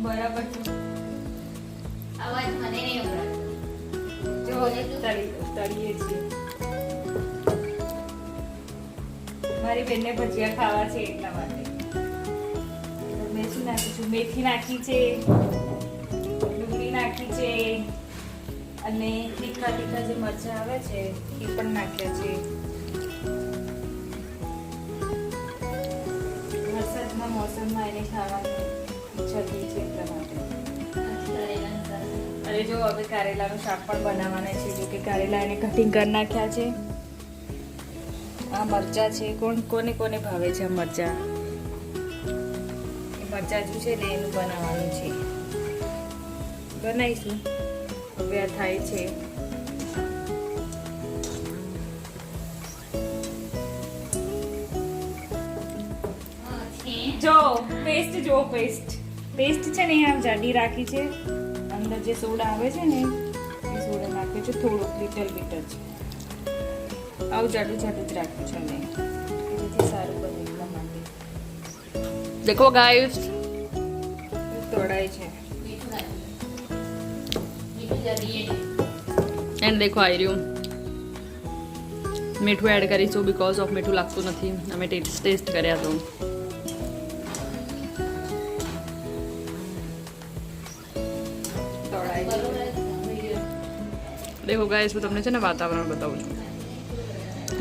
બરાબર છે. અવાજ મને નહીં સંભળાતો. જો તળીએ છીએ. મારી બેનને ભજીયા ખાવા છે એટલા માટે. મેં શું નાખી છું? મેથી નાખી છે, ડુંગળી નાખી છે અને તીખા તીખા જે મરચાં આવે છે એ પણ નાખ્યા છે. વરસાદના મોસમમાં એને ખાવાની ઈચ્છા થઈ છે એટલા માટે. અરે જો હવે કારેલાનું શાક પણ બનાવવાના છે. જો કે કારેલા એને કટિંગ કરી નાખ્યા છે. આ મરચા છે. કોને કોને ભાવે છે આ મરચા? એ મરચા જો છે ને એનું બનાવવાનું છે. બનાવીશું. હવે આ થાય છે. જો પેસ્ટ છે ને આમ જાડી રાખી છે. અંદર જે સોડા આવે છે ને એ સોડા નાખ્યો છે. થોડુંક લિટલ બીટ જ આવું જાડું જ રાખ્યું છે મેં, જેથી સારું બને એટલા માટે. देखो गाइस તોડાય છે. એન્ડ देखो आई रही हूँ મીઠું એડ કરીશું બીકોઝ ઓફ મીઠું લાગતું નથી. અમે ટેસ્ટ કર્યા તો देखो गाइस હું તમને છે ને વાતાવરણ બતાવું છું.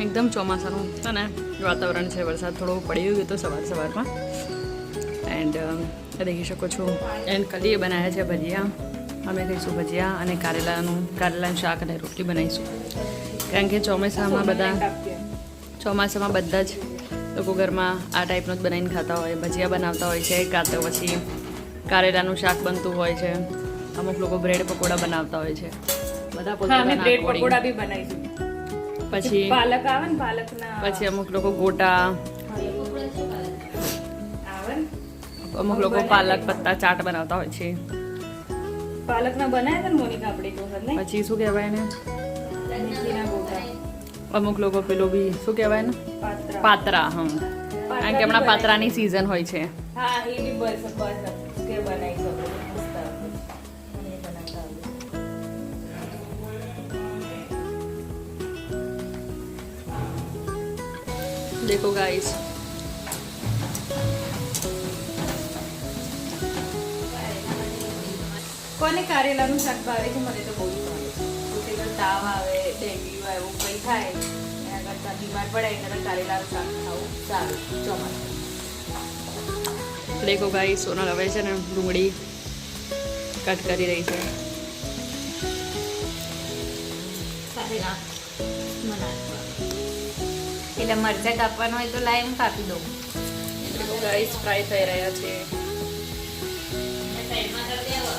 એકદમ ચોમાસાનું છે ને વાતાવરણ છે. વરસાદ થોડો પડી ગયો તો સવારમાં. એન્ડ દેખી શકો છો. એન્ડ કલીએ બનાવ્યા છે ભજીયા. અમે ખાઈશું ભજીયા અને કારેલાનું શાક અને રોટલી બનાવીશું. કારણ કે ચોમાસામાં બધા જ લોકો ઘરમાં આ ટાઈપનું જ બનાવીને ખાતા હોય. ભજીયા બનાવતા હોય છે, કાં તો પછી કારેલાનું શાક બનતું હોય છે. અમુક લોકો બ્રેડ પકોડા બનાવતા હોય છે. બધા બ્રેડ પકોડા બી બનાવીશું. પછી પાલક આવે ને પાલકના, પછી અમુક લોકો ગોટા, આવે ને અમુક લોકો પાલક પત્તા ચાટ બનાવતા હોય છે. પાલકના બનાવ્યા હતા ને મોનિકા આપણે એક વખત ને પછી શું કહેવાય ને મેથીના ગોટા, અમુક લોકો પેલું બી શું કહેવાય ને પાત્રા. પાત્રા. હા, કારણ કે હમણાં પાત્રાની સિઝન હોય છે. હા એ બી બસ કે બનાવી શકો. મસ્ત આવે. મને એ બનાવતા આવડે. देखो गाइस કોને કારેલાનું શાક ભાવે છે? મને તો બહુ જ ભાવે છે. પોતે તો તાવ આવે, ડેન્ગ્યુ આવે, એવું કંઈ થાય એના કરતાં બીમાર પડે એના કરતાં કારેલાનું શાક ખાવું સારું ચોમાસું. देखो गाइस સોનલ હવે છે ને ડુંગળી કટ કરી રહી છે. એટલે મરચાં કાપવાનું હોય તો લાઈન કાપી દઉં. देखो गाइस ફ્રાય થઈ રહ્યા છે.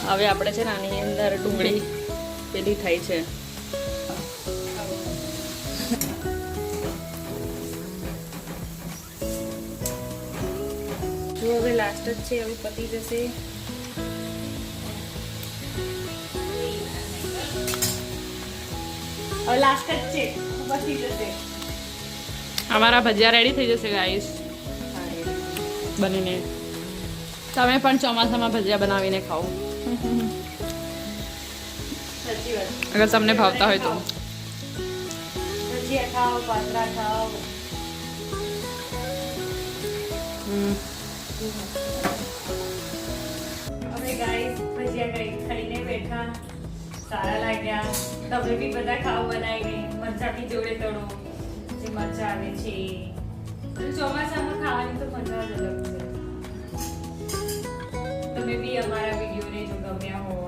હવે આપણે છે ને આની અંદર ડુંગળી પેલી થાય છે. જો હવે લાસ્ટ જ છે, એવું પતી જશે. હવે લાસ્ટ જ છે, પતી જશે. અમારા ભજીયા રેડી થઈ જશે ગાઈસ બનીને. તમે પણ ચોમાસામાં ભજીયા બનાવીને ખાઓ સાચી વાત. અગર તમને ભાવતા હોય તો. ભજીયા ખાઓ, પાત્રા ખાઓ. હવે ગાઈસ ભજીયા ખાઈને બેઠા, સારા લાગ્યા. તમે બી બધા ખાઓ બનાવીને. મરચાં બી જોડે તળો, જે મરચાં આવે છે. ચોમાસામાં ખાવાની તો મજા જ અલગ છે. તમે બી અમારા વિડીયોને જો ગમ્યા હોય